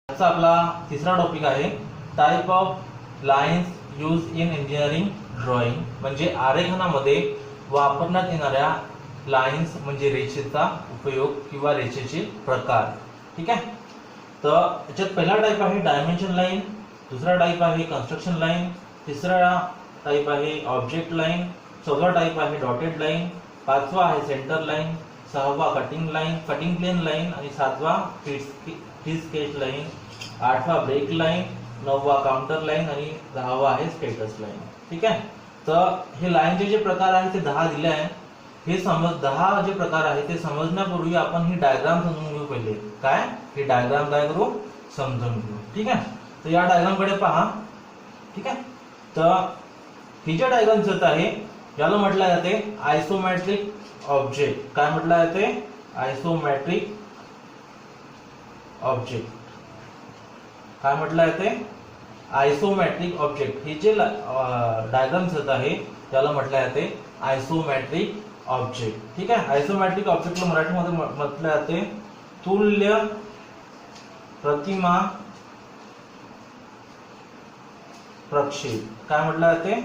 आजचा आपला तिसरा टॉपिक आहे type of lines use in engineering drawing, म्हणजे आरेखनामध्ये वापरण्यात येणाऱ्या लाईन्स म्हणजे रेषेचा उपयोग किंवा रेषेचे प्रकार. ठीक आहे. तर याच्यात पहिला टाइप आहे डायमेन्शन लाईन, दुसरा टाइप आहे कन्स्ट्रक्शन लाईन, तिसरा टाइप आहे ऑब्जेक्ट लाईन, चौथा टाइप आहे डॉटेड लाईन, पाचवा आहे सेंटर लाईन, सहावा कटिंग प्लेन लाईन आणि सातवा फ्री स्केच लाईन, आठवा ब्रेक लाईन, नववा काउंटर लाईन आणि दहावा आहे स्टेटस लाईन. ठीक आहे. तर हे लाईनचे जे प्रकार आहेत ते 10 दिले आहे. हे 10 जे प्रकार आहे ते समजण्यापूर्वी आपण ही डायग्राम समजून घेऊ. पहिले काय ही डायग्राम काय करू समजून घेऊ. ठीक आहे. तर या डायग्राम कडे पहा. ठीक आहे. तर ही जे डायग्राम दिसत आहे याला म्हटलं जाते आयसोमेट्रिक ऑब्जेक्ट. काय म्हटलं जाते? Isometric object. काय म्हटलं जाते? Isometric object. हे जे डायग्राम दिसत आहे त्याला म्हटलं जाते आयसोमेट्रिक ऑब्जेक्ट. ठीक आहे. आयसोमेट्रिक ऑब्जेक्टला मराठीमध्ये म्हटलं जाते तुल्य प्रतिमा प्रक्षेप. काय म्हटलं जाते?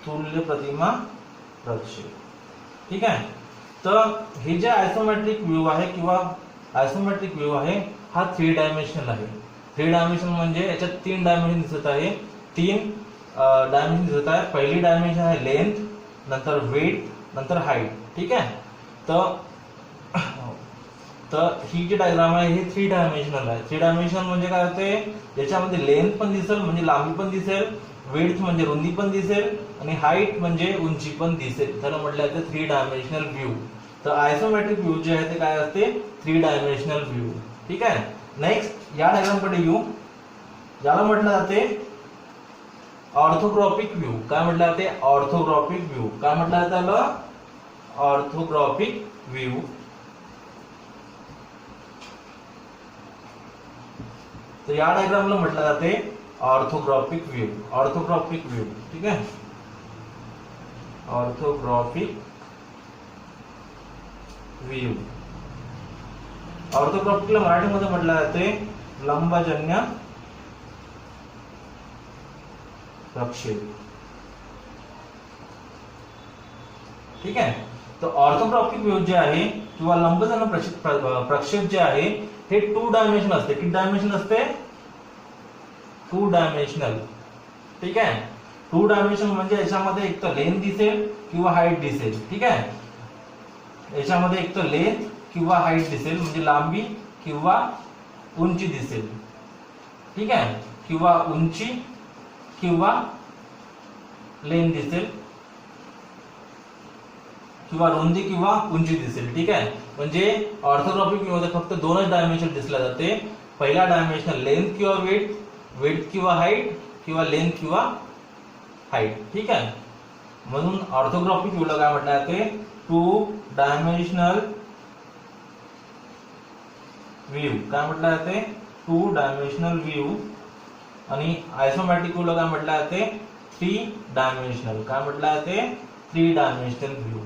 तुल्य प्रतिमा प्रक्षेप. ठीक आहे. तर हे जे आयसोमेट्रिक व्ह्यू आहे किंवा आयसोमेट्रिक व्ह्यू आहे हा 3 डायमेन्शनल आहे. 3 डायमेन्शन म्हणजे याच्यात 3 डायमेन्शन दिसत आहे. 3 डायमेन्शन दिसत आहे. पहिली डायमेन्शन आहे लेंथ, नंतर वेट, नंतर हाईट. ठीक आहे. तर ही जी डायग्राम आहे ही 3 डायमेन्शनल आहे. 3 डायमेन्शनल म्हणजे काय होते? याच्यामध्ये लेंथ पण दिसेल म्हणजे लांबी पण दिसेल, वेट म्हणजे रुंदी पण दिसेल आणि हाईट म्हणजे उंची पण दिसेल. तर म्हटलं जाते 3 डायमेन्शनल व्ह्यू. तर आयसोमेट्रिक व्ह्यू जे आहे ते काय असते? 3 डायमेन्शनल व्ह्यू. ठीक आहे. नेक्स्ट या डायग्राम कडे येऊ. याला म्हटलं जाते ऑर्थोग्राफिक व्ह्यू. काय म्हटलं जाते? Orthographic view. काय म्हटलं जातं त्याला? Orthographic view. तर या डायग्रामला म्हटलं जाते ऑर्थोग्राफिक व्ह्यू. Orthographic view. ठीक आहे. Orthographic view. ऑर्थोग्राफिकला मराठीमध्ये म्हटलं जाते लंबजन्य प्रक्षेप. ठीक आहे. तर ऑर्थोग्राफिक व्ह्यू जे आहे किंवा लंबजन्य प्रक्षेप जे आहे हे 2 डायमेन्शन असते. किती डायमेन्शन असते? 2 डायमेन्शनल. ठीक आहे. 2 डायमेन्शन म्हणजे याच्यामध्ये एक तर लेंथ दिसेल किंवा हाईट दिसेल. ठीक आहे. याच्यामध्ये एक तर लेंथ किंवा हाईट दिसेल म्हणजे लांबी किंवा उंची दिसेल. ठीक आहे. किंवा उंची किंवा लेंथ दिसेल किंवा रुंदी किंवा उंची दिसेल. ठीक आहे. म्हणजे ऑर्थोग्राफिक व्ह्यू मध्ये फक्त 2च डायमेन्शन दिसले जाते. पहिला डायमेन्शन लेंथ किंवा वेट, वेट किंवा हाईट किंवा लेंथ किंवा हाईट. ठीक आहे. म्हणून ऑर्थोग्राफिक व्ह्यूला काय म्हटलं जाते? 2 डायमेन्शनल व्ह्यू. काय म्हटलं जाते? 2 डायमेन्शनल व्ह्यू. आणि आयसोमेट्रिक व्ह्यूला काय म्हटलं जाते? 3 डायमेन्शनल. काय म्हटलं जाते? 3 डायमेन्शनल व्ह्यू.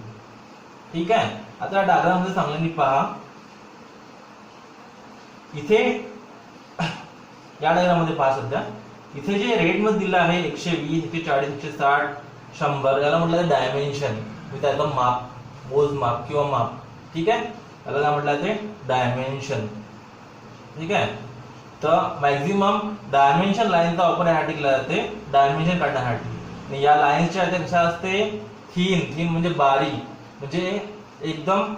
ठीक आहे. आता डायग्राम मध्ये चांगल्याने पहा. इथे या डायग्राम मध्ये पहा. सध्या इथे जे रेड मध्ये दिलं आहे 120, 140, 160, 100 याला म्हटलं जाते डायमेन्शन. मी त्याचा माप, मोजमाप किंवा माप. ठीक आहे. याला काय म्हटलं जाते? डायमेन्शन. ठीक आहे. तर मॅक्झिमम डायमेन्शन लाईनचा वापर यासाठी केला जाते डायमेन्शन काढण्यासाठी. आणि या लाईन्सच्या त्या कशा असते? थिन म्हणजे बारीक, म्हणजे एकदम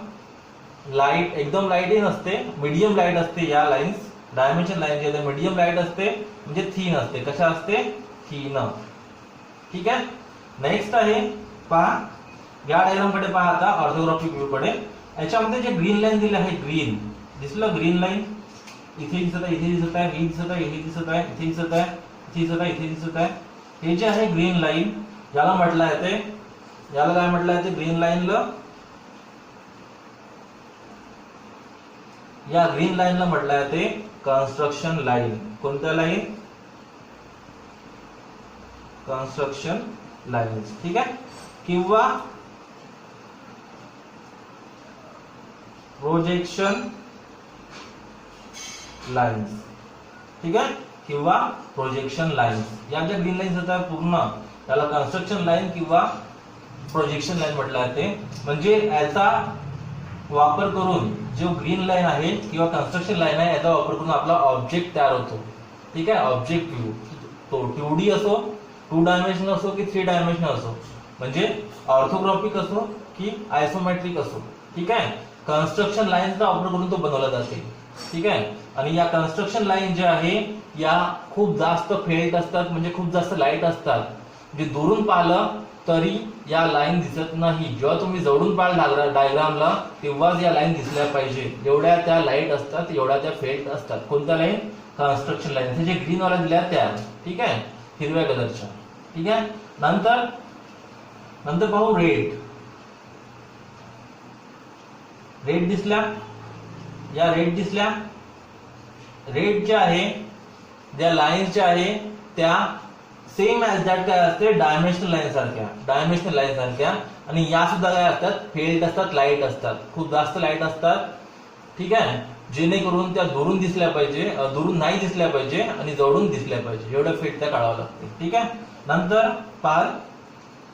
लाईटही नसते, मीडियम लाईट असते. या लाईन्स डायमेन्शन लाईन जे आहे मीडियम लाईट असते म्हणजे थिन असते. कशा असते? थिन. ठीक आहे. नेक्स्ट आहे पहा. या डायग्राम कडे पहा. आता ऑर्थोग्राफिक व्ह्यू कडे याच्यामध्ये जे ग्रीन लाईन दिली आहे, ग्रीन दिसलं? ग्रीन लाईन इथे दिसत आहे, इथे दिसत आहे, इथे दिसत आहे, इथे दिसत आहे, इथे दिसत आहे, इथे दिसत आहे, इथे दिसत आहे. हे जे आहे ग्रीन लाईन याला म्हटलं जाते, याला काय म्हटलं जाते? ग्रीन लाईनला, या ग्रीन लाईनला म्हटलं जाते कन्स्ट्रक्शन लाईन. कोणत्या लाईन? Construction lines. ठीक आहे. किंवा प्रोजेक्शन लाईन्स. ठीक आहे, किंवा प्रोजेक्शन लाईन. या ज्या ग्रीन लाईन्स होतात पूर्ण त्याला कन्स्ट्रक्शन लाईन किंवा प्रोजेक्शन लाईन म्हटलं जाते. म्हणजे याचा वापर करून जो ग्रीन लाईन आहे किंवा कन्स्ट्रक्शन लाईन आहे याचा वापर करून आपला ऑब्जेक्ट तयार होतो. ठीक आहे, ऑब्जेक्ट व्ह्यू तो 2D असो, 2 डायमेन्शनल असो की 3 डायमेन्शनल असो, म्हणजे ऑर्थोग्राफिक असो की आयसोमेट्रिक असो. ठीक आहे, कन्स्ट्रक्शन लाईनचा वापर करून तो बनवला जाते. ठीक आहे, आणि या कन्स्ट्रक्शन लाईन ज्या आहे या खूप जास्त फेल्ट असतात, म्हणजे खूप जास्त लाईट असतात. म्हणजे दुरून पाहिलं तरी या लाईन दिसत नाही. जेव्हा तुम्ही जवळून पाहिलं डायग्रामला तेव्हाच या लाईन दिसल्या पाहिजे. एवढ्या त्या लाईट असतात, एवढ्या त्या फेल्ट असतात. कोणत्या लाईन? Construction line. जे ग्रीन वाला दिल्या त्या. ठीक आहे, हिरव्या कलरच्या. ठीक आहे, नंतर पाहू रेड. रेड दिसल्या, या रेड दिसल्या. रेड ज्या आहे ज्या लाईन्स ज्या आहे त्या सेम ॲज दॅट काय असते डायमेन्शनल लाईन सारख्या. आणि या सुद्धा काय असतात? फेल्ड असतात, लाईट असतात, खूप जास्त लाईट असतात. ठीक आहे, जेणेकरून त्या दुरून दिसल्या पाहिजे, दुरून नाही दिसल्या पाहिजे आणि जवळून दिसल्या पाहिजे, एवढं फेट त्या काढावं लागते. ठीक आहे, नंतर पहा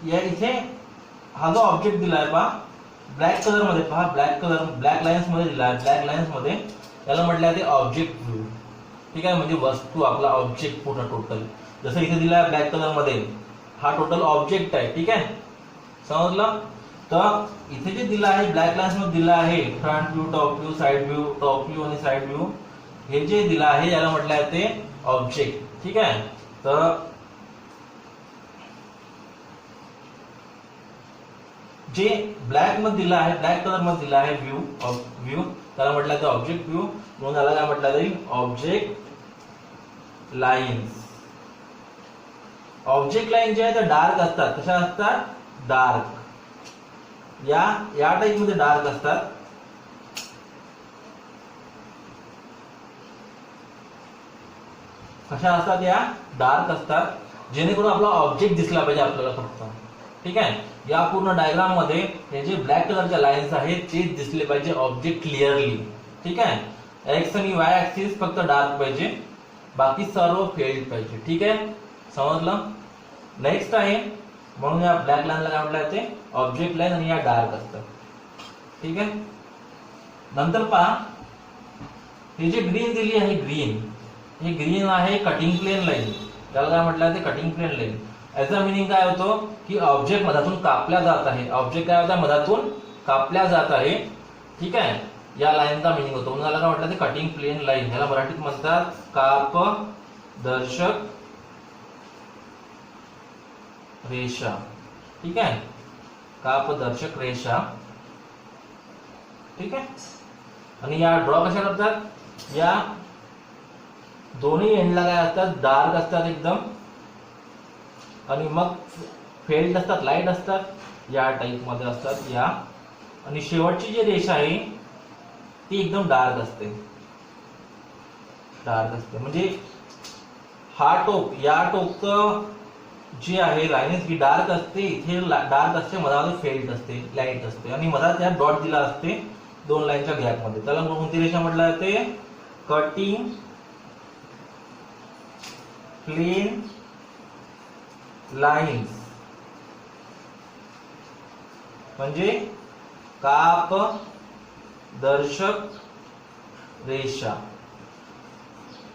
या इथे हा जो ऑब्जेक्ट दिलाय पहा ब्लॅक कलर मध्ये, पहा ब्लॅक लाईन्स मध्ये दिलाय. ब्लॅक लाईन्स मध्ये त्याला म्हटलं आहे ऑब्जेक्ट व्ह्यू. ठीक आहे, म्हणजे वस्तू आपला ऑब्जेक्ट पूर्ण टोटल. जसं इथे दिलाय ब्लॅक कलर मध्ये, हा टोटल ऑब्जेक्ट आहे. ठीक आहे, समजलं? तर इथे जे दिलं आहे ब्लॅक लाईन्स मध्ये दिलं आहे front view, top view, side view, top view आणि साइड व्ह्यू, हे जे दिलं आहे याला म्हटलं आहे ते ऑब्जेक्ट. ठीक आहे, तर जे ब्लॅक मध्ये दिलं आहे, ब्लॅक कलर मध्ये दिलं आहे व्ह्यू, त्याला म्हटलं आहे ऑब्जेक्ट व्ह्यू. म्हणून त्याला काय म्हटलं जाईल? Object lines. ऑब्जेक्ट लाईन जे आहे त्या डार्क असतात. कशा असतात? डार्क. या टाइप मध्ये डार्क असतात. कशा असतात? या डार्क असतात, जेणेकरून आपला ऑब्जेक्ट दिसला पाहिजे आपल्याला फक्त. ठीक आहे, या पूर्ण डायग्राम मध्ये हे जे ब्लॅक कलरच्या लाईन्स आहेत तेच दिसले पाहिजे ऑब्जेक्ट क्लिअरली. ठीक आहे, एक्स आणि वाय ऍक्सिस फक्त डार्क पाहिजे, बाकी सर्व फेल्ड पाहिजे. ठीक आहे, समजलं? नेक्स्ट आहे, म्हणून या ब्लॅक लाईनला काय म्हटलं जाते? Object line. आणि या डार्क असतात. ठीक आहे, नंतर पहा हे जे ग्रीन दिली आहे, हे ग्रीन आहे कटिंग प्लेन लाईन. त्याला काय म्हटलं जाते? Cutting plane line. याचा मिनिंग काय होतो की ऑब्जेक्ट मधातून कापल्या जात आहे. ऑब्जेक्ट काय होता? मधातून कापल्या जात आहे. ठीक आहे, या लाईनचा मिनिंग होतो. म्हणून याला काय म्हटलं ते कटिंग प्लेन लाईन. याला मराठीत म्हणतात कापदर्शक रेषा. ठीक आहे, कापदर्शक रेषा. ठीक आहे, आणि या ड्रॉ कशा करतात? या दोन्ही एंडला काय असतात? डार्क असतात एकदम, आणि मग फेल्ड असतात, लाईट असतात, या टाइप मध्ये असतात या. आणि शेवटची जी रेषा आहे ती एकदम डार्क असते. म्हणजे हा टोक, या टोकचं जी आहे लाईन ही डार्क असते, इथे डार्क असते, मधामध्ये फेल्ड असते, लाईट असते, आणि मधात या डॉट दिला असते दोन लाईनच्या गॅप मध्ये. त्याला कोणती रेषा म्हटलं जाते? कटिंग प्लेन लाईन्स, म्हणजे कापदर्शक रेषा.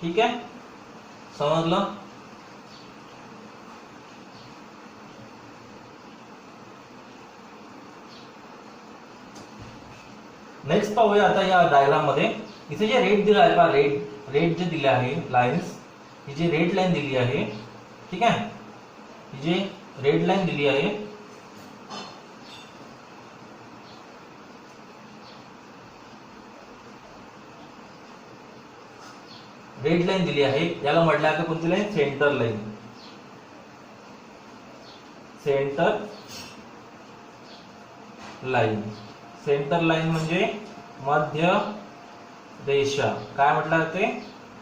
ठीक आहे, समजलं? नेक्स्ट पाहूया आता या डायग्राम मध्ये. इथे जे रेड दिला आहे पहा, रेड जे दिले आहे लाईन्स, ही जी रेड लाईन दिली आहे. ठीक आहे, ही जी रेड लाईन दिली आहे, रेड लाईन दिली आहे, याला म्हटलं आहे कोणती line? Centre line. Centre line. Centre line म्हणजे मध्य रेषा. काय म्हटलं जाते?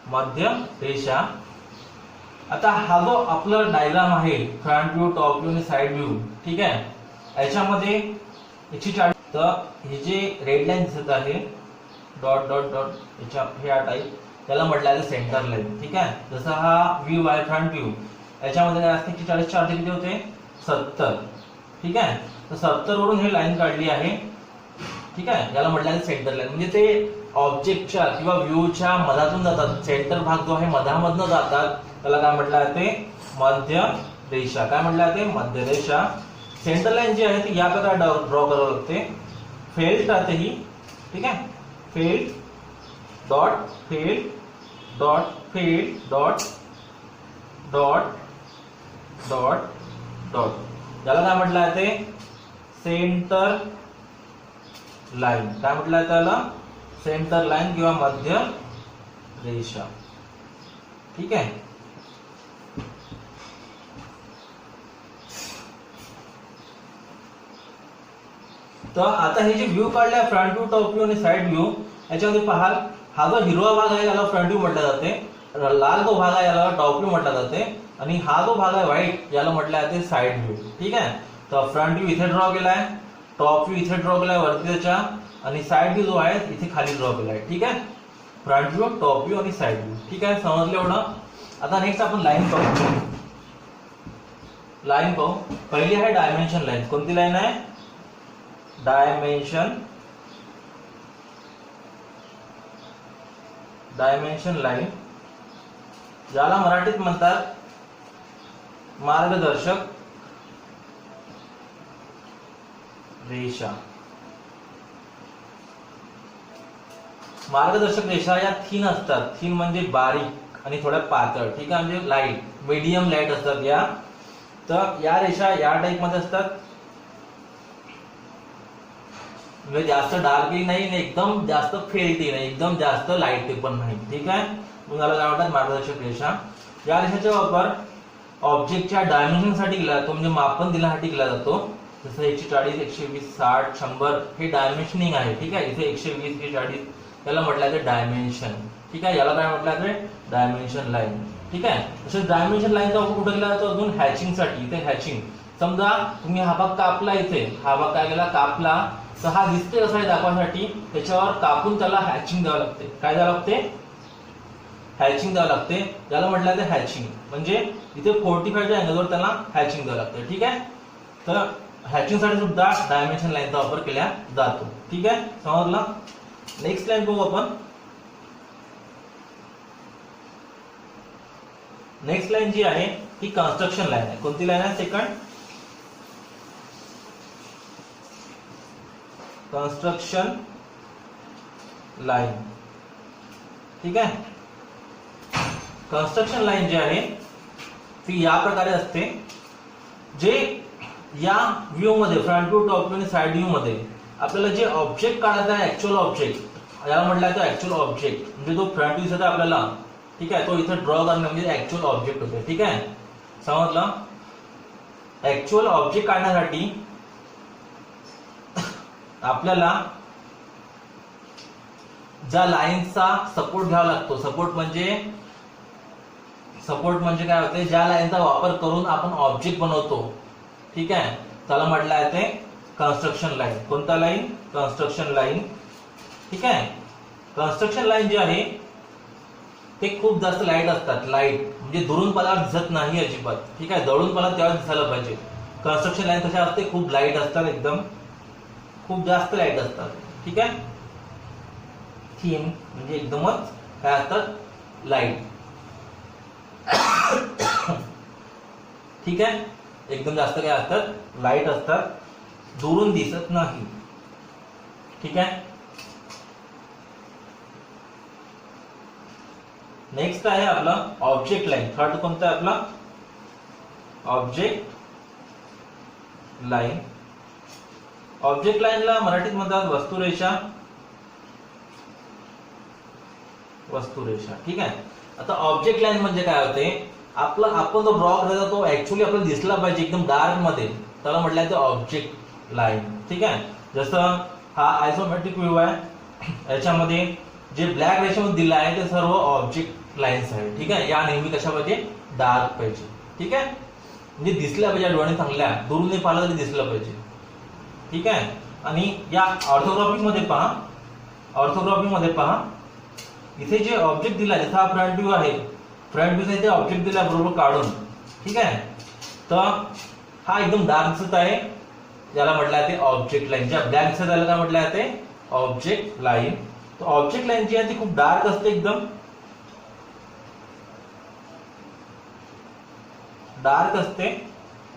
मध्य रेषा. आता हा जो आपला डायग्राम आहे फ्रंट व्ह्यू, टॉप व्ह्यू आणि साइड व्ह्यू, ठीक आहे, याच्यामध्ये 140. तर हे जे रेड लाईन दिसत आहे डॉट डॉट डॉट, ह्या टाइप, त्याला म्हटलं आहे सेंटर लाईन. ठीक आहे, जसं हा व्ह्यू आहे फ्रंट व्ह्यू, याच्यामध्ये काय असते की 40 अर्धे किती होते 70. ठीक आहे, तर 70 वरून हे लाईन काढली आहे. ठीक आहे, याला म्हटलं आहे सेंटर लाईन. म्हणजे ते ऑब्जेक्टच्या किंवा व्ह्यूच्या मधातून जातात, सेंटर भाग जो आहे मधामधनं जातात, त्याला काय म्हटलं आहे ते मध्य रेषा. काय म्हटलं आहे ते मध्य रेषा. सेंटर लाईन जी आहे ती या प्रकारे ड्रॉ करावं लागते. फेल्ट राहते ही. ठीक आहे, felt dot felt dot felt dot dot dot dot, याला काय म्हटलं आहे ते सेंटर लाईन. काय म्हटलं आहे त्याला सेंटर लाईन किंवा मध्य रेषा. ठीक आहे, तर आता हे जे व्ह्यू काढले फ्रंट व्ह्यू, टॉप व्ह्यू आणि साइड व्ह्यू, याच्यामध्ये पहाल हा जो हिरवा भाग आहे याला फ्रंट व्ह्यू म्हटलं जाते, लाल जो भाग आहे याला टॉप व्ह्यू म्हटलं जाते, आणि हा जो भाग आहे व्हाईट याला म्हटलं जाते साइड व्ह्यू. ठीक आहे, तर फ्रंट व्ह्यू इथे ड्रॉ केलाय, टॉप व्ह्यू इथे ड्रॉ केलाय वरती त्याच्या, आणि साइड व्ह्यू जो आहे इथे खाली ड्रॉ केलाय. ठीक आहे, फ्रंट व्ह्यू, टॉप व्ह्यू आणि साइड व्ह्यू. ठीक आहे, समजलं एवढं. आता नेक्स्ट आपण लाईन पाहू. लाईन पाहू. पहिली आहे डायमेन्शन लाईन. कोणती लाईन आहे डायमेन्शन लाईन, ज्याला मराठीत म्हणतात मार्गदर्शक रेषा. मार्गदर्शक रेषा या थिन असतात. थिन म्हणजे बारीक आणि थोड्या पातळ. ठीक आहे, म्हणजे लाईट, मीडियम लाईट असतात या. तर या रेषा या टाइप मध्ये असतात, म्हणजे जास्त डार्कही नाही आणि एकदम जास्त फेल्टी नाही, एकदम जास्त लाईट पण नाही. ठीक आहे, तुम्हाला काय म्हणतात मार्गदर्शक रेषा. या रेषेचा वापर ऑब्जेक्टच्या डायमेन्शन साठी केला जातो, म्हणजे मापन देण्यासाठी केला जातो. जसं 140, 120, 60, 100 हे डायमेन्शनिंग आहे. ठीक आहे, इथे 120, 140 याला म्हटलं जाते डायमेन्शन. ठीक आहे, याला काय म्हटलं जाते डायमेन्शन लाईन. ठीक आहे, तसेच डायमेन्शन लाईनचा वापर कुठे केला जातो अजून हॅचिंग साठी. इथे हॅचिंग, समजा तुम्ही हा भाग कापला, इथे हा भाग काय केला कापला, तर हा दिसते कसा आहे दाखवण्यासाठी त्याच्यावर कापून त्याला हॅचिंग द्यावं लागते. काय द्यावं लागते हॅचिंग द्यावं लागते. याला म्हटलं जाते हॅचिंग. म्हणजे इथे 45 अँगलवर त्याला हॅचिंग द्यावं लागते. ठीक आहे, तर हॅचिंग साठी सुद्धा डायमेन्शन लाईनचा वापर केला जातो. ठीक आहे, समजलं. नेक्स्ट लाईन बघू आपण. नेक्स्ट लाईन जी आहे ती कन्स्ट्रक्शन लाईन आहे. कोणती लाईन आहे सेकंड कन्स्ट्रक्शन लाईन. ठीक आहे, कन्स्ट्रक्शन लाईन जी आहे ती या प्रकारे असते. जे या व्ह्यू मध्ये फ्रंट व्ह्यू, टॉप व्ह्यू आणि साइड व्ह्यू मध्ये आपल्याला जे ऑब्जेक्ट काढायचा आहे ऍक्च्युअल ऑब्जेक्ट, याला म्हटलं जातं ऍक्च्युअल ऑब्जेक्ट. म्हणजे जो फ्रंट व्ह्यू दिसत आहे आपल्याला, ठीक आहे, तो इथे ड्रॉ करणे म्हणजे ऍक्च्युअल ऑब्जेक्ट होते. ठीक आहे, समजलं. ऍक्च्युअल ऑब्जेक्ट काढण्यासाठी आपल्याला ज्या लाईनचा सपोर्ट घ्यावा लागतो, सपोर्ट म्हणजे काय होते, ज्या लाईनचा वापर करून आपण ऑब्जेक्ट बनवतो. ठीक आहे, त्याला म्हटलं आहे ते कन्स्ट्रक्शन लाईन. कोणता लाईन कन्स्ट्रक्शन लाईन. ठीक आहे, कन्स्ट्रक्शन लाईन जी आहे ते खूप जास्त लाईट असतात. लाईट म्हणजे दुरून पदार्थ दिसत नाही अजिबात. ठीक आहे, जवळून पदार्थ तेव्हा दिसायला पाहिजे. कन्स्ट्रक्शन लाईन कशा असते, खूप लाईट असतात, एकदम खूप जास्त लाईट असतात. ठीक आहे, थिन म्हणजे एकदमच काय असतात लाईट. ठीक आहे, एकदम जास्त काय असतात लाईट असतात, दुरून दिसत नाही. ठीक आहे, नेक्स्ट आहे आपला ऑब्जेक्ट लाईन. थर्ड कोणता आहे आपला ऑब्जेक्ट लाईन. ऑब्जेक्ट लाईनला मराठीत म्हणतात वस्तुरेषा. वस्तुरेषा. ठीक आहे, आता ऑब्जेक्ट लाईन म्हणजे काय होते, आपण जो ड्रॉ करायचा तो ऍक्च्युअली आपल्याला दिसला पाहिजे एकदम डार्क मध्ये, त्याला म्हटलं जातं ऑब्जेक्ट लाईन. ठीक आहे, जसं हा आयसोमेट्रिक व्ह्यू आहे, याच्यामध्ये जे ब्लॅक रेषेमध्ये दिलं आहे ते सर्व ऑब्जेक्ट लाईन्स आहे. ठीक आहे, या नेहमी कशा पाहिजे डार्क पाहिजे. ठीक आहे, म्हणजे दिसल्या पाहिजे डोळ्याने चांगल्या, दुरून नाही पाहिलं तरी दिसलं पाहिजे. ठीक आहे, आणि या ऑर्थोग्राफिक मध्ये पहा, ऑर्थोग्राफिक मध्ये पहा, इथे जे ऑब्जेक्ट दिला, जसा हा फ्रंट व्ह्यू आहे, फ्रंट व्ह्यूचा इथे ऑब्जेक्ट दिला बरोबर काढून, ठीक आहे. तर हा एकदम डार्क दिसत आहे, याला म्हटलं आहे ते ऑब्जेक्ट लाईन. ज्या ब्लॅक दिसत त्याला काय म्हटलं आहे ते ऑब्जेक्ट लाईन. तर ऑब्जेक्ट लाईन जी आहे ती खूप डार्क असते, एकदम डार्क असते.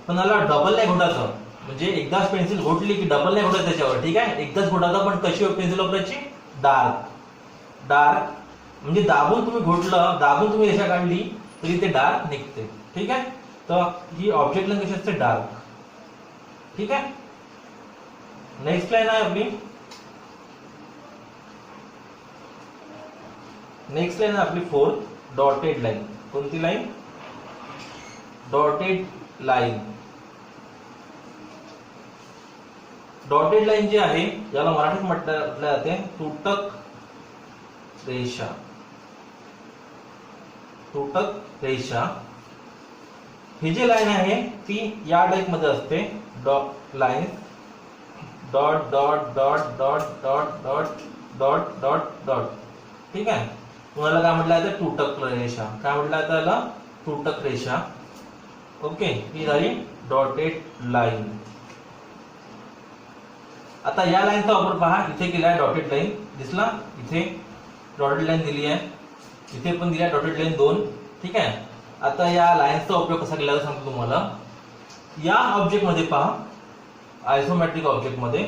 पण याला डबल नाही घोटायचं, म्हणजे एकदाच पेन्सिल घोटली की डबल नाही घोटायचं त्याच्यावर, ठीक आहे. एकदाच घोटायचं, पण कशी पेन्सिल वापरायची, डार्क डार्क, म्हणजे दाबून तुम्ही घोटलं, दाबून तुम्ही रेषा काढली तरी ते डार्क निघते, ठीक आहे. तर ही ऑब्जेक्ट लाईन कशी असते, डार्क, ठीक आहे. नेक्स्ट लाईन आहे आपली, नेक्स्ट लाईन आहे आपली फोर्थ, डॉटेड लाईन. कोणती line, dotted line. Dotted line जी आहे याला मराठीत म्हटलं जाते तुटक रेषा. तुटक रेषा ही जी लाईन आहे ती या टाइप मध्ये असते, dot line, dot dot dot dot dot dot dot dot dot, ठीक आहे. तुम्हाला काय म्हटलं आहे, तुटक रेषा. काय म्हटलं आहे त्याला, तुटक रेषा. ओके, ही झाली डॉटेड लाईन. आता या लाईनचा वापर पहा, इथे केला आहे डॉटेड लाईन, दिसला, इथे डॉटेड लाईन दिली आहे, इथे पण दिली आहे डॉटेड लाईन 2, ठीक आहे. आता या लाईनचा उपयोग कसा केला सांगतो तुम्हाला. या ऑब्जेक्ट मध्ये पहा, आयसोमेट्रिक ऑब्जेक्ट मध्ये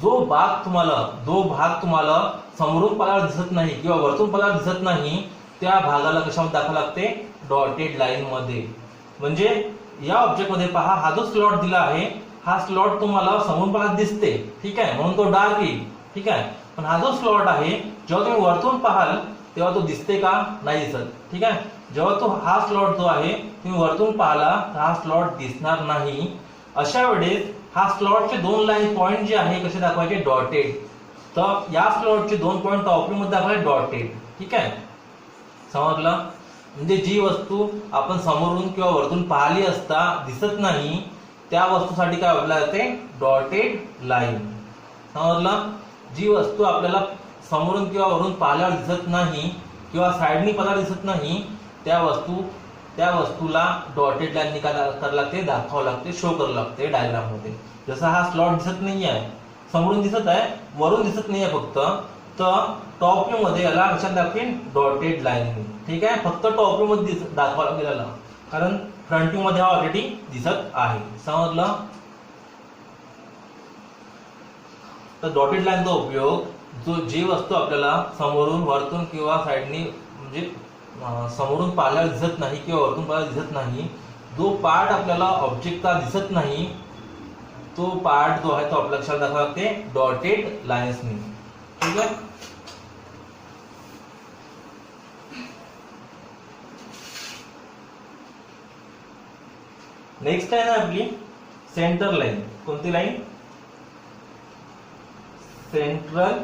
जो भाग तुम्हाला समोरून पल्ल्यावर दिसत नाही किंवा वरतून पल्ल्यावर दिसत नाही, त्या भागाला कशामध्ये दाखवावं लागते, डॉटेड लाईन मध्ये. म्हणजे या ऑब्जेक्ट मध्ये पहा, हा जो स्लॉट दिला आहे, हा स्लॉट तुम्हाला समोरून पल्ल्यावर दिसते, ठीक आहे, म्हणून तो डार्क येईल, ठीक आहे. पण हा जो स्लॉट आहे, जेव्हा तुम्ही वरतून पाहाल तेव्हा तो दिसते का, नाही दिसत, ठीक आहे. जेव्हा तो हा स्लॉट जो आहे तुम्ही वरतून पाहिला तर हा स्लॉट दिसणार नाही. अशा वेळेस हा स्लॉटचे 2 लाईन पॉइंट जे आहे कसे दाखवायचे, डॉटेड. तर या स्लॉटचे 2 पॉइंट टॉप व्ह्यू मध्ये दाखवायचे डॉटेड, ठीक आहे. समजलं. म्हणजे जी वस्तू आपण समोरून किंवा वरतून पाहिली असता दिसत नाही, त्या वस्तूसाठी काय वापरले जाते, डॉटेड लाईन. समजलं. जी वस्तू आपल्याला समोरून किंवा वरून पाहिल्यावर दिसत नाही किंवा साइडनी पल्ल्यावर दिसत नाही, त्या वस्तूला डॉटेड लाईन करावं लागते, दाखवावं लागते, शो करावं लागते डायग्राम मध्ये. जसा हा स्लॉट दिसत नाही आहे, समोरून दिसत आहे, वरून दिसत नाही आहे फक्त, तर टॉप व्ह्यू मध्ये याला कशात दाखवेन, डॉटेड लाईन, ठीक आहे. फक्त टॉप व्ह्यू मध्ये दाखवावं लागेल याला, कारण फ्रंट व्ह्यू मध्ये हा ऑलरेडी दिसत आहे. समजलं. तर डॉटेड लाईनचा उपयोग, जी वस्तू आपल्याला समोरून, वरतून किंवा साइडनी, म्हणजे समोरून पाहिल्यावर दिसत नाही किंवा वरतून पाहिल्यावर दिसत नाही, जो पार्ट आपल्याला ऑब्जेक्टचा दिसत नाही, तो पार्ट जो आहे तो आपल्या लक्षात दाखवावा लागते डॉटेड लाईन्सनी, ठीक आहे. नेक्स्ट लाईन आहे आपली सेंटर लाईन. कोणती लाईन, सेंटर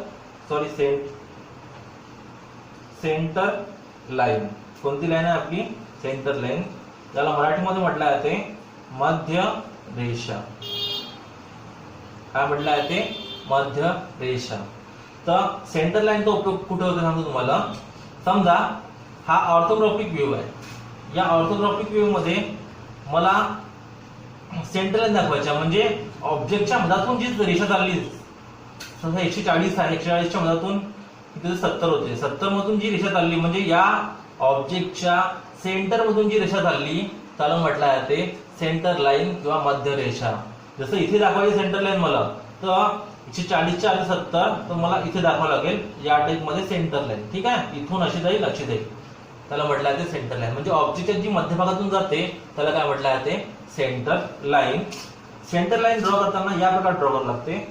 लाईन. कोणती लाईन आहे आपली, सेंटर लाईन. याला मराठीमध्ये म्हटलं जाते मध्य रेषा. काय म्हटलं आहे ते, मध्य रेषा. तर सेंटर लाईनचा उपयोग कुठे होतो सांगतो तुम्हाला. समजा हा ऑर्थोग्राफिक व्ह्यू आहे, या ऑर्थोग्राफिक व्ह्यू मध्ये मला सेंटर लाईन दाखवायच्या, म्हणजे ऑब्जेक्टच्या मधातून जी रेषा चालली, 140 आहे, 140च्या मधातून इथे 70 होते, 70 मधून जी रेषा चालली, म्हणजे या ऑब्जेक्टच्या सेंटर मधून जी रेषा चालली त्याला म्हटलं जाते सेंटर लाईन किंवा मध्य रेषा. जसं इथे दाखवायची सेंटर लाईन मला, तर 140च्या आधी 70, तर मला इथे दाखवावं लागेल या टाइप मध्ये सेंटर लाईन, ठीक आहे. इथून अशी जाईल, अशी जाईल, त्याला म्हटलं जाते सेंटर लाईन. म्हणजे ऑब्जेक्टच्या जी मध्यभागातून जाते त्याला काय म्हटलं जाते, centre line. Centre line draw करताना या प्रकारे ड्रॉ करावं लागते.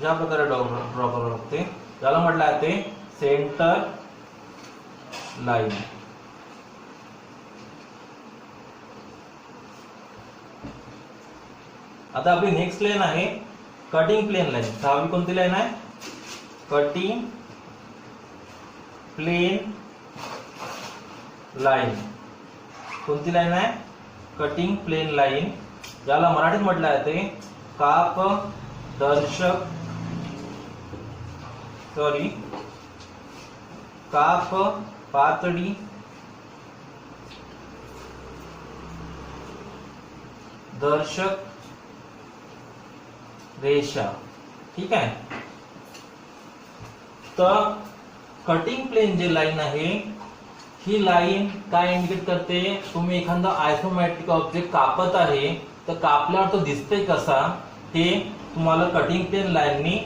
ज्या प्रकारे ड्रॉ करावं लागते त्याला म्हटलं जाते सेंटर लाईन. आता आपली नेक्स्ट लाईन आहे कटिंग प्लेन लाईन. सहावी कोणती लाईन आहे, कटिंग प्लेन लाईन. कोणती लाईन आहे, कटिंग प्लेन लाईन. याला मराठीत म्हटलं जाते काप दर्शक काप पातळी दर्शक रेषा। ठीक आहे, तर कटिंग प्लेन जे लाईन आहे ही लाईन काय इंडिकेट करते, तुम्ही एखादा आयसोमेट्रिक ऑब्जेक्ट कापत आहे तर कापल्यावर तो दिसते कसा हे तुम्हाला कटिंग प्लेन लाईननी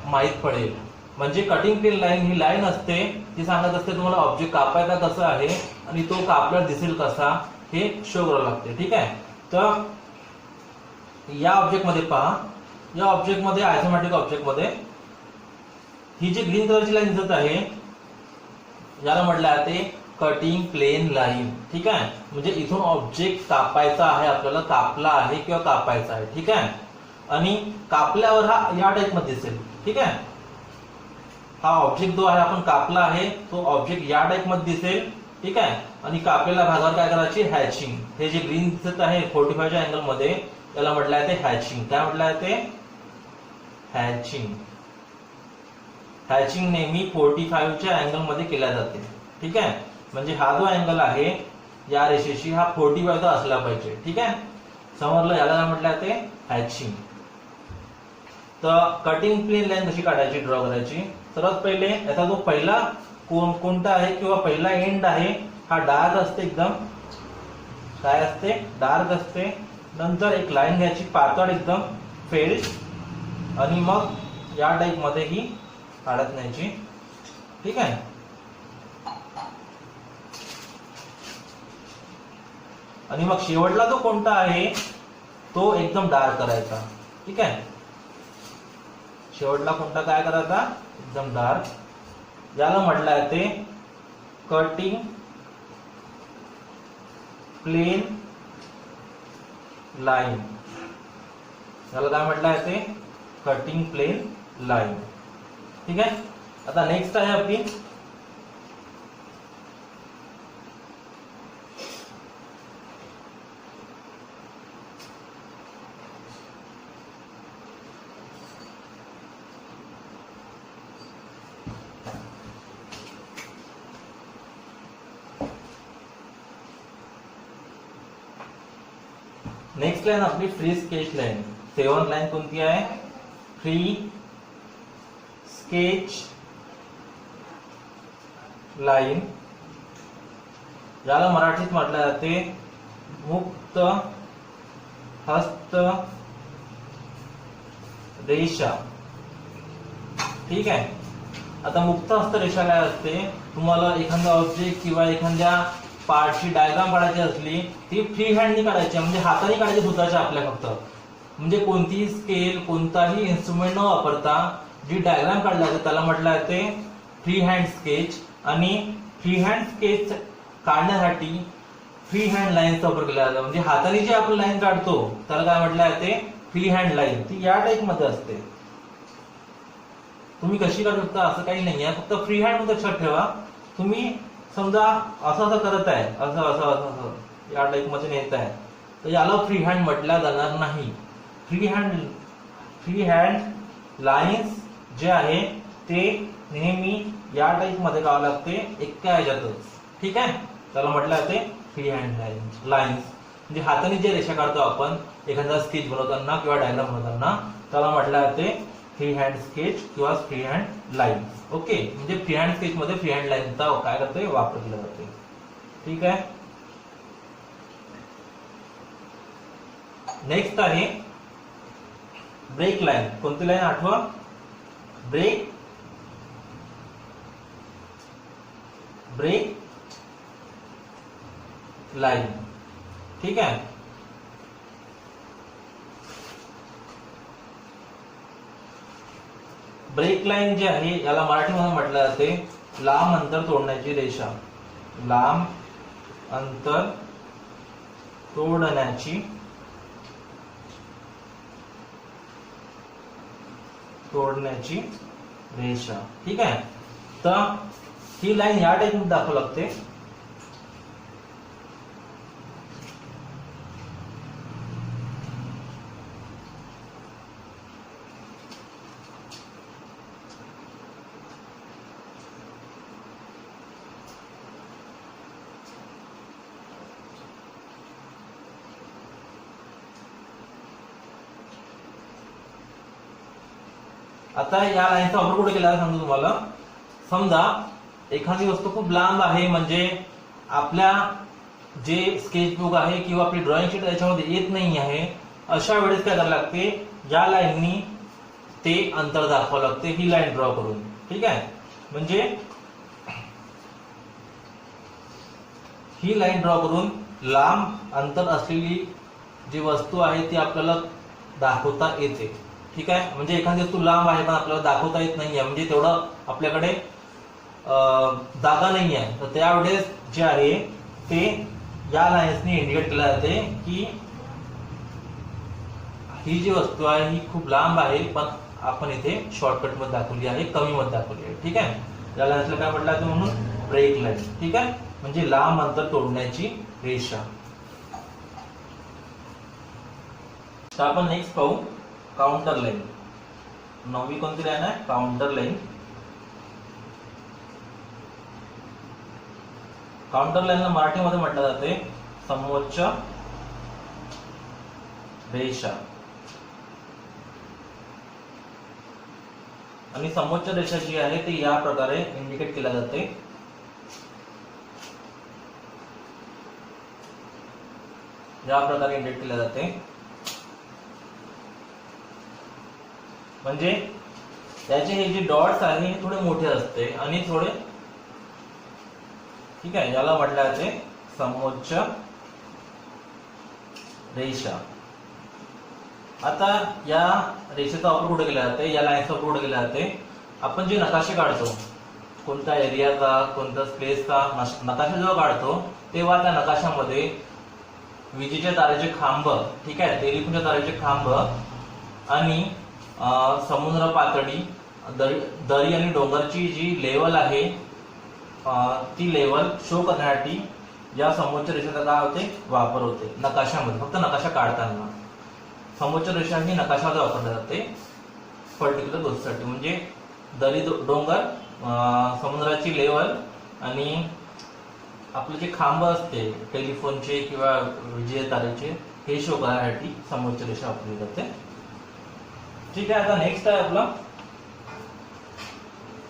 माहित पडेल। म्हणजे कटिंग प्लेन लाईन ही लाईन असते ती सांगत असते तुम्हाला ऑब्जेक्ट कापायचा कसा आहे आणि तो कापल्यावर दिसेल कसा हे शो करावं लागते। ठीक आहे, तर या ऑब्जेक्ट मध्ये पहा, या ऑब्जेक्ट मध्ये आयसोमेट्रिक ऑब्जेक्ट मध्ये ही जी ग्रीन कलरची लाईन दिसत आहे याला म्हटलं जाते कटिंग प्लेन लाईन। ठीक आहे, म्हणजे इथून ऑब्जेक्ट कापायचा आहे, आपल्याला कापला आहे किंवा कापायचा आहे। ठीक आहे, आणि कापल्यावर हा या टाइप मध्ये दिसेल। ठीक आहे, हा ऑब्जेक्ट जो आहे आपण कापला आहे तो ऑब्जेक्ट या टाइप मध्ये दिसेल। ठीक आहे, आणि कापलेल्या भागावर काय करायची, हॅचिंग। हे जे ग्रीन दिसत आहे 45 च्या अँगल मध्ये याला म्हटलं जाते हॅचिंग। काय म्हटलं जाते, हॅचिंग। हॅचिंग नेहमी 45 च्या अँगल मध्ये केल्या जाते। ठीक आहे, म्हणजे हा जो अँगल आहे या रेषेशी हा 45 चा असला पाहिजे। ठीक आहे, समजलं, याला काय म्हटलं जाते हॅचिंग। तर कटिंग प्लेन लाईन कशी काढायची, ड्रॉ करायची, सर्वात पहिले याचा जो पहिला कोणता आहे किंवा पहिला एंड आहे हा डार्क असते, एकदम काय असते, डार्क असते। नंतर एक लाईन घ्यायची पातळ एकदम फेड, आणि मग या टाइप मध्ये ही काढत न्यायची। ठीक आहे, आणि मग शेवटला जो कोणता आहे तो एकदम डार्क करायचा। ठीक आहे, शेवटला कोणता काय करायचा, एकदम डार्क। याला म्हटलं जाते कटिंग प्लेन लाईन। याला काय म्हटलं जाते, कटिंग प्लेन लाईन। ठीक आहे, आता नेक्स्ट आहे आपली नेक्स्ट लाईन आपली फ्री स्केच लाईन। 7 लाईन कोणती आहे, फ्री स्केच लाईन। याला मराठीत म्हटलं जाते मुक्त हस्त रेषा। ठीक आहे, आता मुक्त हस्त रेषा काय असते, तुम्हाला एखादा ऑब्जेक्ट किंवा एखाद्या पार्टची डायग्राम काढायची असली ती फ्री हँडनी काढायची, म्हणजे हाताने काढायची स्वतःच्या आपल्या फक्त, म्हणजे कोणतीही स्केल कोणताही इन्स्ट्रुमेंट न वापरता जी डायग्राम काढला जाते त्याला म्हटलं जाते फ्री हँड स्केच। आणि फ्री हँड स्केच काढण्यासाठी फ्री हँड लाईनचा वापर केला जातो, म्हणजे हाताने जी आपण लाईन काढतो त्याला काय म्हटलं जाते, फ्री हँड लाईन। ती या टाइप मध्ये असते, तुम्ही कशी काढू शकता असं काही नाहीये, फक्त फ्री हँड मध्ये लक्षात ठेवा। तुम्ही समजा असं असं करत आहे, असं असं असं असं या टाइप मध्ये नेत आहे, तर याला फ्री हँड म्हटलं जाणार नाही। फ्री हँड लाईन्स जे आहे ते नेहमी या टाइप मध्ये काढावं लागते, एका ह्याच्यातच। ठीक आहे, त्याला म्हटलं जाते फ्री हँड लाईन्स। म्हणजे हाताने जे रेषा काढतो आपण एखादा स्केच बनवताना किंवा डायग्राम बनवताना त्याला म्हटलं जाते फ्री हँड स्केच किंवा फ्री हँड लाईन। ओके, म्हणजे फ्री हँड स्केच मध्ये फ्री हँड लाईनचा काय करते, वापर केला जाते। ठीक आहे, नेक्स्ट आहे ब्रेक लाईन। कोणती लाईन आठवा, ब्रेक लाईन। ठीक आहे, ब्रेक लाईन जी आहे याला मराठीमध्ये म्हटलं जाते लांब अंतर तोडण्याची रेषा। लांब अंतर तोडण्याची रेषा। ठीक आहे, तर ही लाईन या टाइप मध्ये दाखवावी लागते। आता या लाईनचा वापर कुठे केला सांगतो तुम्हाला. समजा एखादी वस्तू खूप लांब आहे, म्हणजे आपल्या जे स्केचबुक आहे किंवा आपली ड्रॉइंग शीट त्याच्यामध्ये येत नाही आहे, अशा वेळेस काय करायला लागते, या लाईननी ते अंतर दाखवावं लागते ही लाईन ड्रॉ करून. ठीक आहे, म्हणजे ही लाईन ड्रॉ करून लांब अंतर असलेली जी वस्तू आहे ती आपल्याला दाखवता येते. ठीक आहे, म्हणजे एखादी वस्तू लांब आहे पण आपल्याला दाखवता येत नाहीये, म्हणजे तेवढं आपल्याकडे जागा नाही आहे, तर त्यावेळेस जे आहे ते या लाईन्सनी इंडिकेट केलं जाते की ही जी वस्तू आहे ही खूप लांब आहे, पण आपण इथे शॉर्टकट मध्ये दाखवली आहे, कमी मध्ये दाखवली आहे. ठीक आहे, या लाईन्सला काय म्हटलं जातं म्हणून ब्रेक लाईन. ठीक आहे, म्हणजे लांब अंतर तोडण्याची रेषा. तर आपण नेक्स्ट पाहू काउंटर लाईन. नववी कोणती लाईन आहे, काउंटर लाईन. काउंटर लाईनला मराठीमध्ये म्हटलं जाते समोच्च रेषा. आणि समोच्च रेषा जी आहे ती या प्रकारे इंडिकेट केल्या जाते. या प्रकारे इंडिकेट केल्या जाते, म्हणजे त्याचे हे जे डॉट्स आहे हे थोडे मोठे असते आणि थोडे. ठीक आहे, याला म्हटलं जाते समोच्च रेषा. आता या रेषेचा वापर कुठे केला जाते, या लाईनचा वापर कुठे केला जाते, आपण जे नकाशे काढतो कोणत्या एरियाचा कोणत्या स्पेसचा नकाशा जेव्हा काढतो तेव्हा त्या नकाशामध्ये विजेच्या तारेचे खांब, ठीक आहे, टेलिफोनच्या तारेचे खांब आणि समुद्र पातळी, दरी आणि डोंगरची जी लेवल आहे ती लेवल शो करण्यासाठी या समोच्च रेषेचा काय होते, वापर होते नकाशामध्ये. फक्त नकाशा काढताना समोच्च रेषा ही नकाशामध्ये वापरली जाते पर्टिक्युलर गोष्टीसाठी, म्हणजे दरी डोंगर, समुद्राची लेवल आणि आपले जे खांब असते टेलिफोनचे किंवा विजेच्या तारेचे हे शो करण्यासाठी समोच्च रेषा वापरली जाते. ठीक आहे, आता नेक्स्ट आहे आपला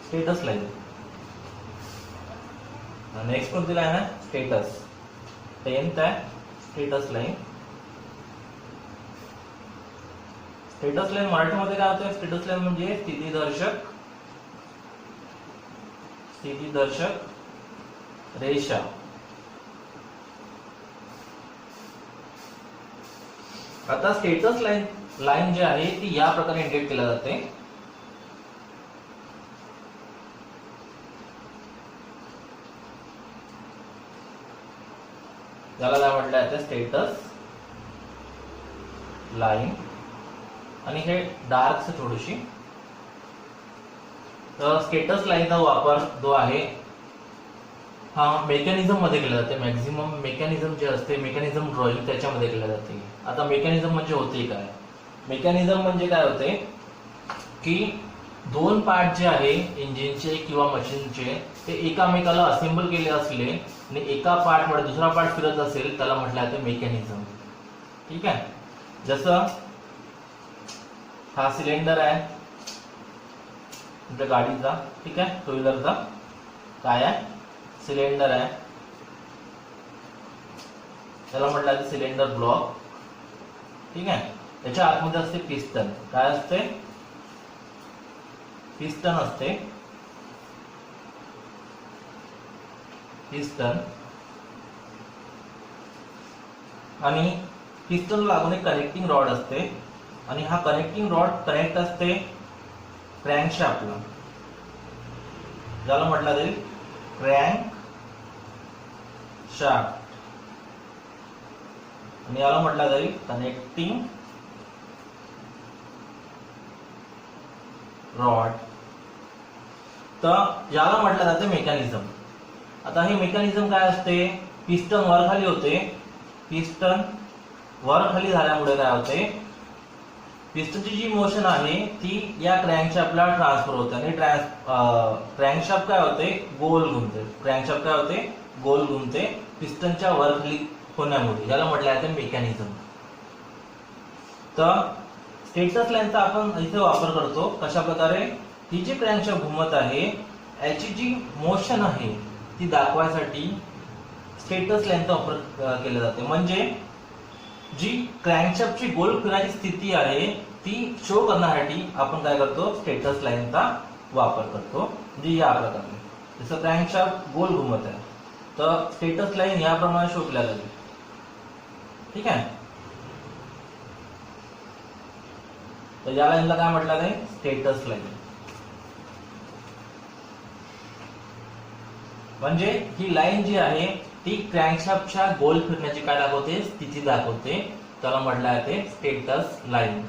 स्टेटस लाईन. नेक्स्ट कोणती लाईन आहे, स्टेटस. 10th आहे स्टेटस लाईन. स्टेटस लाईन मराठीमध्ये काय होतं, स्टेटस लाईन म्हणजे स्थितीदर्शक रेषा. आता स्टेटस लाईन जी आहे ती या प्रकारे इंडिकेट केल्या जाते. याला काय म्हटलं जातं, स्टेटस लाईन. आणि हे डार्क थोडीशी. तर स्टेटस लाईनचा वापर जो आहे हा मेकॅनिझम मध्ये केला जाते. मॅक्झिमम मेकॅनिझम जे असते, मेकॅनिझम ड्रॉइंग त्याच्यामध्ये केल्या जाते. आता मेकॅनिझम म्हणजे होते काय, मेकॅनिझम म्हणजे काय होते की दोन पार्ट जे आहे इंजिनचे किंवा मशीनचे ते एकामेकाला असेंबल केले असले आणि एका पार्ट मध्ये दुसरा पार्ट फिरत असेल त्याला म्हटलं जाते मेकॅनिझम. ठीक आहे, जसं हा सिलेंडर आहे तुमच्या गाडीचा, ठीक आहे, टू व्हीलरचा. काय आहे, सिलेंडर आहे, त्याला म्हटलं जाते सिलेंडर ब्लॉक. ठीक आहे, त्याच्या आतमध्ये असते पिस्टन. काय असते, पिस्टन असते. पिस्टन आणि पिस्टन लागून एक कनेक्टिंग रॉड असते आणि हा कनेक्टिंग रॉड कनेक्ट असते क्रँकशाफ्टला, ज्याला म्हटलं जाईल क्रँक शाफ्ट, आणि याला म्हटलं जाईल कनेक्टिंग रॉड. तर याला म्हटलं जाते मेकॅनिझम. आता हे मेकॅनिझम काय असते, पिस्टन वर खाली होते. पिस्टन वर खाली झाल्यामुळे काय होते, पिस्टनची जी मोशन आहे ती या क्रँकशाफ्टला ट्रान्सफर होते आणि क्रँकशाफ्ट काय होते, गोल घुमते. क्रँकशाफ्ट काय होते, गोल घुमते पिस्टनच्या वर खाली होण्यामुळे. याला म्हटलं जाते मेकॅनिझम. तर स्टेटस लाईनचा आपण इथे वापर करतो कशा प्रकारे, ही जी क्रॅन्कशाफ्ट घुमत आहे याची जी मोशन आहे ती दाखवायसाठी स्टेटस लाईनचा वापर केला जातो. म्हणजे जी क्रॅन्कशाफ्टची गोल फिरण्याची स्थिती आहे ती शो करण्यासाठी आपण काय करतो, स्टेटस लाईनचा वापर करतो. म्हणजे या प्रकारे जसं क्रॅन्कशाफ्ट गोल घुमत आहे तर स्टेटस लाईन याप्रमाणे शो केल्या जाते. ठीक आहे, तर या लाईनला काय म्हटलं आहे, स्टेटस लाईन. म्हणजे ही लाईन जी आहे ती क्रॅन्कशाफ्टच्या गोल फिरण्याची काय दाखवते, स्थिती दाखवते. त्याला म्हटलं आहे ते स्टेटस लाईन.